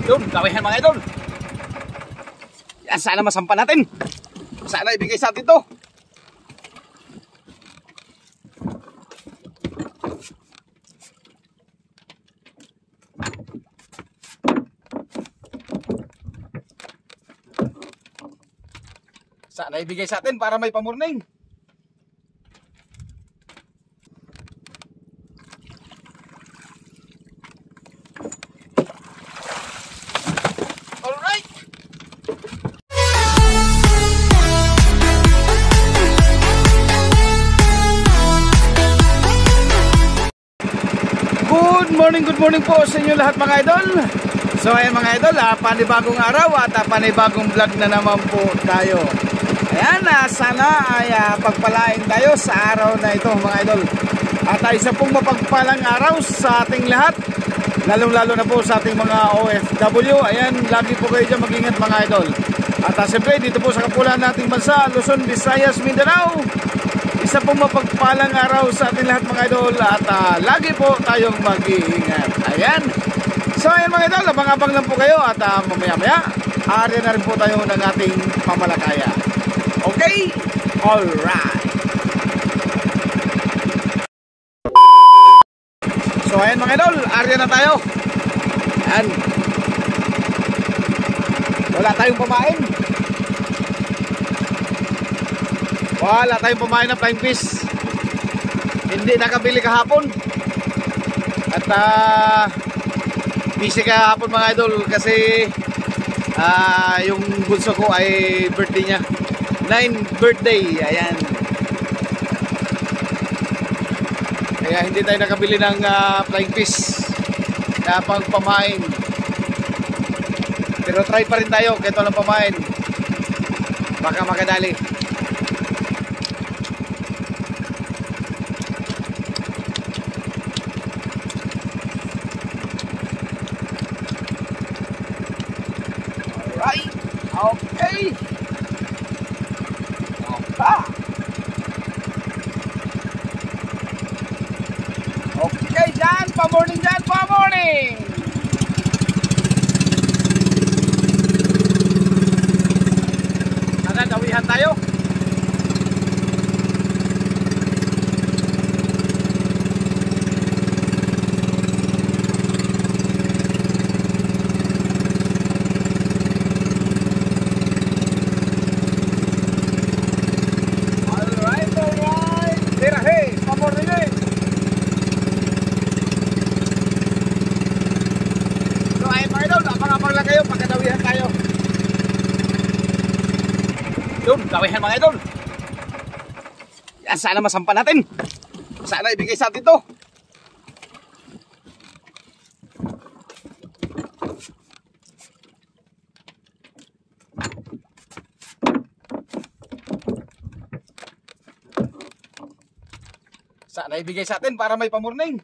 Yun, gawihan mga idol. Yan, sana masampa natin. Sana ibigay sa atin to. Sana ibigay sa atin para may pamorning. Good morning po sa inyo lahat mga idol. So ayan mga idol, panibagong araw at panibagong vlog na naman po tayo. Ayan, sana ay pagpalain tayo sa araw na ito mga idol. At isa pong mapagpalang araw sa ating lahat, lalong-lalo na po sa ating mga OFW. Ayan, lagi po kayo dyan mag-ingat mga idol. At siyempre dito po sa kapulan nating bansa, Luzon, Visayas, Mindanao, isa pong mapagpalang araw sa ating lahat mga idol. At lagi po tayong mag-iingat. Ayan. So ayan mga idol, abang-abang lang po kayo. At mamaya-maya, ari na rin po tayo ng ating pamalakaya. Okay? Alright. So ayan mga idol, ari na tayo. Ayan. Wala tayong pamain. Wala tayong pamain ng flying fish. Hindi nakabili kahapon. At busy kahapon mga idol kasi yung bunso ko ay birthday niya. 9th birthday. Ayan. Kaya hindi tayo nakabili ng flying fish na pangpamain. Pero try pa rin tayo kahit walang pamain. Baka makadali. Alright. Okay. Okay, dyan. Pa-morning dyan. Pa-morning. Sana dawihan tayo. Yun, gawihan mga idol. Yan, sana masampa natin. Sana ibigay sa atin to. Sana ibigay sa atin para may pamorning.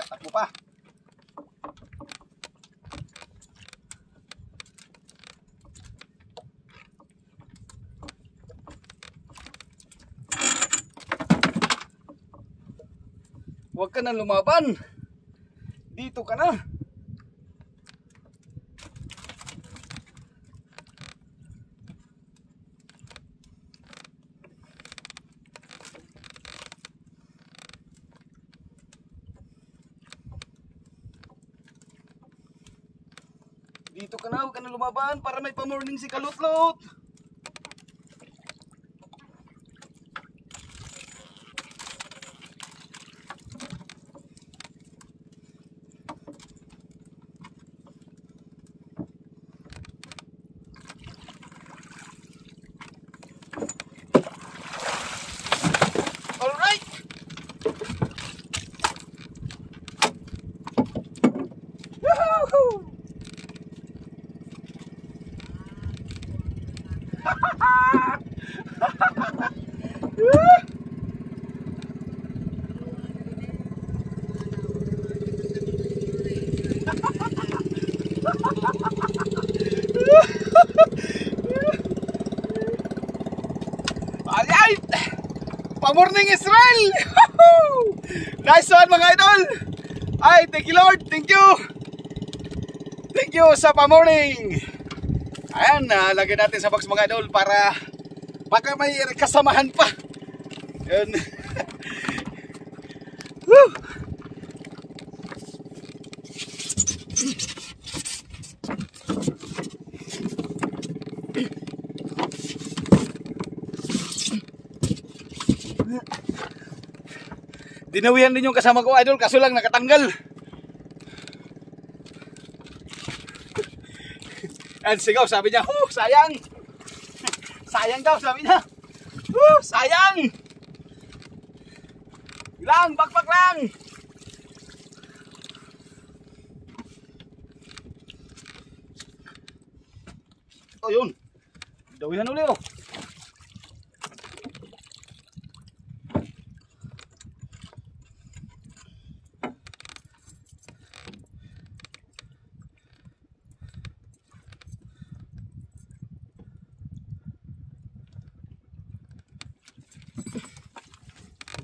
Takbo pa. Huwag ka na lumaban. Dito ka na. Dito ka na, huwag ka na lumaban para may pamorning si Kalutlot. morning Israel. Nice one mga idol. Ay, thank you Lord, thank you. Thank you sa pa-morning. Ayan, lagyan natin sa box mga idol para baka may kasamahan pa. Yun. Woo! Dinawihan din yung kasama ko idol, kaso lang nakatanggal. And sigaw, sabi niya, sayang. Sayang daw, sabi niya. Sayang. Lang, bakbak lang. Oh, yun. Dawihan ulit, oh.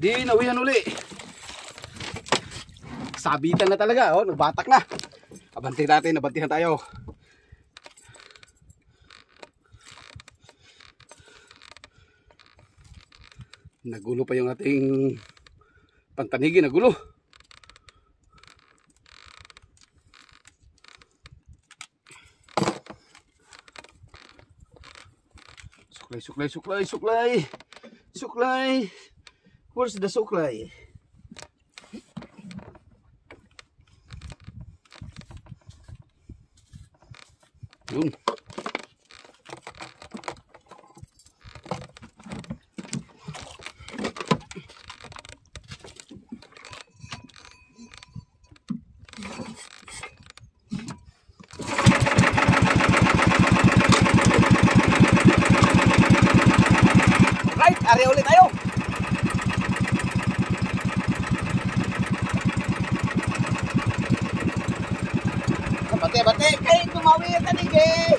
Di nawihan uli. Sabitan na talaga, oh, nagbatak na. Abanti natin, nabantihan tayo. Nagulo pa yung ating pantanigi, nagulo. Suklay, suklay, suklay, suklay. Suklay. Where's the suklay? Yun. Right, area ulit tayo. Bate, kayo tumawi yung tanigi.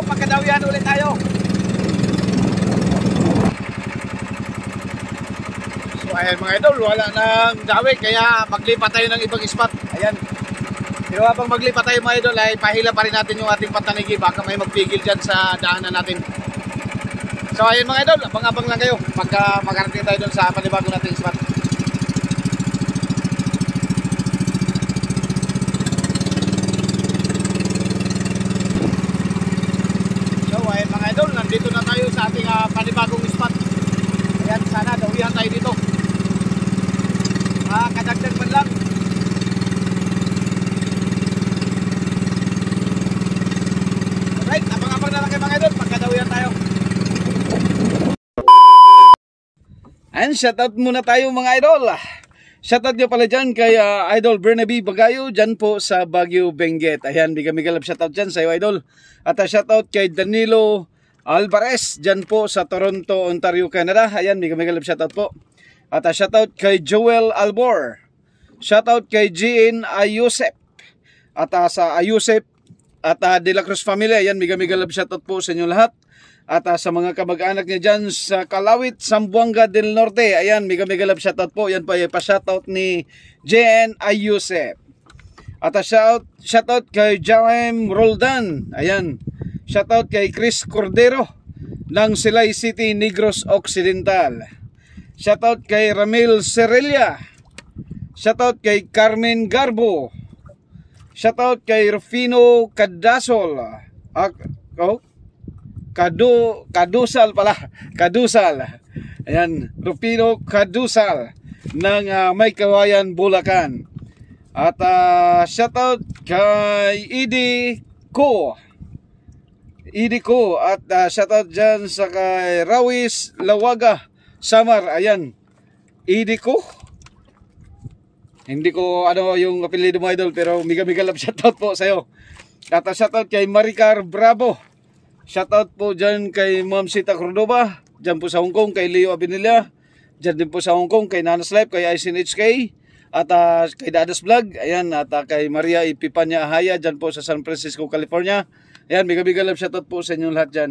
Pagkadawihan ulit tayo. So ayan mga idol, wala nang dawi kaya maglipat tayo ng ibang spot. Ayan. Pero habang maglipat tayo mga idol ay pahila pa rin natin yung ating patanigi, baka may magpigil dyan sa daanan natin. So ayan mga idol, abang-abang lang kayo pagka makarating tayo dun sa panibago nating spot. Dito na tayo sa ating panibagong spot. Ayan, sana dawihan tayo dito. Kadagdag man lang. Alright, abang-abang na lang kayo mga idol, pagkadawihan tayo. And shoutout muna tayo mga idol. Shoutout nyo pala dyan kay Idol Bernabe Bagayo dyan po sa Baguio, Benguet. Ayan, bigay love shoutout dyan sa iyo idol. At shoutout kay Danilo Alvarez dyan po sa Toronto, Ontario, Canada. Ayan, mega love shoutout po. At shoutout kay Joel Albor. Shoutout kay Jean Ayusep. At sa Ayusep at De La Cruz family. Ayan, mega love shoutout po sa inyo lahat. At sa mga kamag-anak niya dyan sa Calawit, Zamboanga del Norte. Ayan, mega love shoutout po. Yan po ay pa-shoutout ni Jean Ayusep. At shoutout kay Jaime Roldan. Ayan. Shoutout kay Chris Cordero ng Silay City, Negros Occidental. Shoutout kay Ramil Cerilla. Shoutout kay Carmen Garbo. Shoutout kay Rufino Cadasol. Kadusal pala. Kadusal. Ayan, Rufino Cadusal ng May Kawayan, Bulacan. At shoutout kay Idi Ko. At shoutout dyan sa kay Rawis Lawaga Samar. Ayan, Idi Ko. Hindi ko ano yung apelyido mo, idol, pero mega love shoutout po sa'yo. At shoutout kay Maricar Bravo. Shoutout po dyan kay Ma'am Sita Cordova. Dyan po sa Hong Kong kay Leo Abinilla. Dyan din po sa Hong Kong kay Nanas Life, kay Aisin HK. At kay Dadas Vlog. Ayan, at kay Maria Ipipanya Ahaya dyan po sa San Francisco, California. Ayan, mega love shoutout po sa inyong lahat dyan.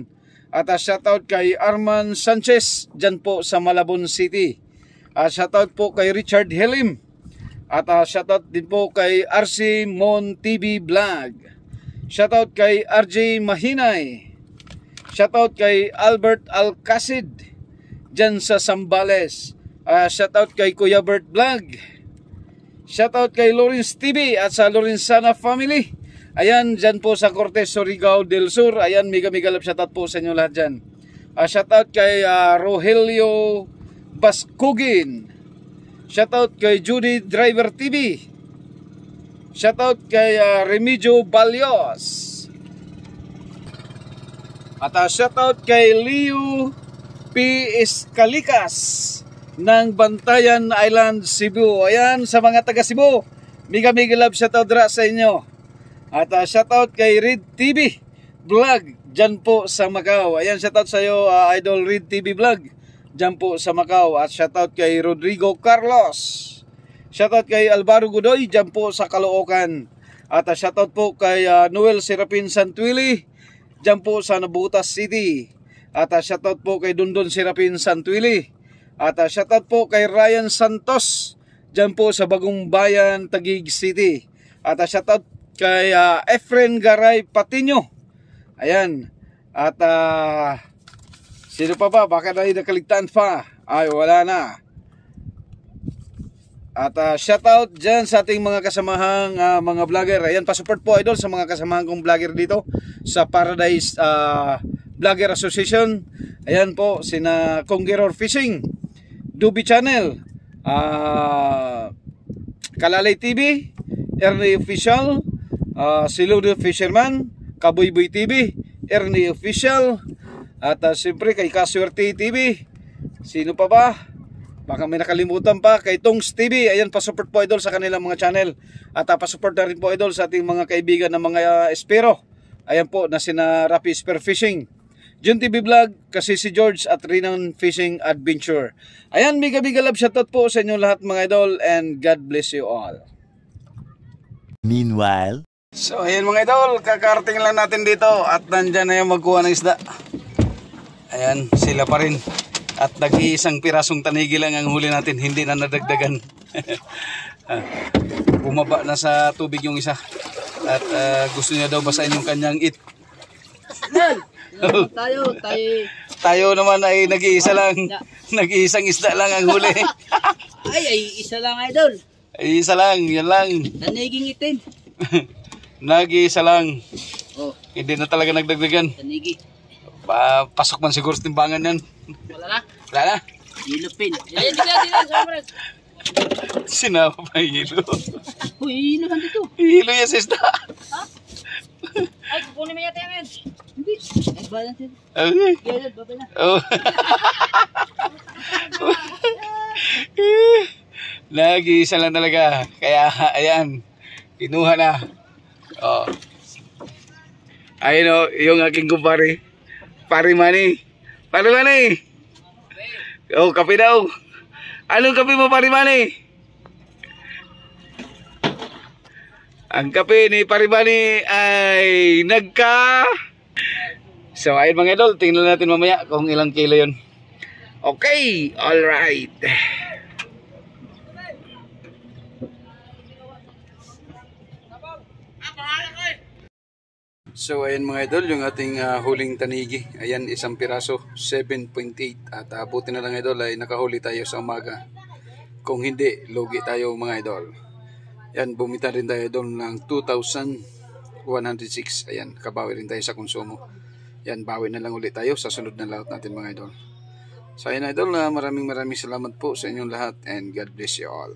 At shoutout kay Arman Sanchez dyan po sa Malabon City. Shoutout po kay Richard Helim. At shoutout din po kay RC Mon TV Vlog. Shoutout kay RJ Mahinay. Shoutout kay Albert Alcacid dyan sa Sambales. Shoutout kay Kuya Bert Vlog. Shoutout kay Lawrence TV at sa Lorenzana Family. Ayan, dyan po sa Cortes, Surigao del Sur. Ayan, mega love shoutout po sa inyo lahat dyan. Shoutout kay Rogelio Baskugin. Shoutout kay Judy Driver TV. Shoutout kay Remigio Balios. At shoutout kay Leo P. Escalikas ng Bantayan Island, Cebu. Ayan, sa mga taga Cebu, mega love shoutout dra sa inyo. At shoutout kay Red TV Vlog dyan po sa Macau. Ayan, shoutout sa iyo, Idol Red TV Vlog dyan po sa Macau. At shoutout kay Rodrigo Carlos. Shoutout kay Alvaro Godoy dyan po sa Caloocan. At shoutout po kay Noel Serapin Santuili dyan po sa Nabutas City. At shoutout po kay Dundon Serapin Santuili. At shoutout po kay Ryan Santos dyan po sa Bagong Bayan, Taguig City. At shoutout kay Efren Garay Patiño. Ayan. At sino pa ba? Baka na nakaligtaan pa. Ay, wala na. At shoutout dyan sa ating mga kasamahang mga vlogger. Ayan, pasupport po, idol, sa mga kasamahan kong vlogger dito sa Paradise Vlogger Association. Ayan po, sina Congeror Fishing, Duby Channel, Kalalay TV, Ernie Official, Siludo Fisherman, Kabuyboy TV, Ernie Official, at siyempre kay Kaswerte TV. Sino pa ba? Baka may nakalimutan pa, kay Tongs TV. Ayan, pasupport po, idol, sa kanilang mga channel. At pasupport na rin po, idol, sa ating mga kaibigan ng mga espero. Ayan po, na sina Rapi Spear Fishing, Jun TV Vlog, kasi si George at Rinan Fishing Adventure. Ayan, mega love shoutout po sa inyo lahat, mga idol, and God bless you all. Meanwhile, so ayan mga idol, kakarating lang natin dito at nandyan na yung magkuha ng isda. Ayan, sila pa rin. At nag-iisang pirasong tanigi lang ang huli natin, hindi na nadagdagan. Bumaba na sa tubig yung isa. At gusto niya daw basahin yung kanyang it. Tayo naman ay nag-iisa lang. Nag-iisang isda lang ang huli. ay isa lang, idol. Ay, isa lang, yan lang. Taniging itim. Nag-iisa lang. Oh, Hindi na talaga nagdagdagan. tanigi. Pasok man siguro sa timbangan yan. Wala na. Wala na. Ilupin. Ay, dila, sobrang. Sinama pa hilo. Uy, ino lang dito. Hilo yan sa isda. Ay, kukunin mo yata yan. Hindi. Nag-balance yun. Okay. Kaya, babay na. Oh. Nag-iisa lang talaga. Kaya, ayan. Kinuha na. Oh. Ayun o, yung aking kumpare. Pare Manny. Pare Manny. Oh, kape daw. Anong kape mo, Pare Manny? Ang kape ni Pare Manny ay nagka... So, ayun mga idol. Tingnan natin mamaya kung ilang kilo yun. Okay, alright. So ayan mga idol, yung ating huling tanigi. Ayan, isang piraso, 7.8. At buti na lang idol ay nakahuli tayo sa umaga. Kung hindi, lugi tayo mga idol. Yan, bumita rin tayo idol ng 2,106. Ayan, kabawi rin tayo sa konsumo. Yan, bawi na lang ulit tayo sa sunod na lahat natin mga idol. So ayan idol, maraming salamat po sa inyong lahat and God bless you all.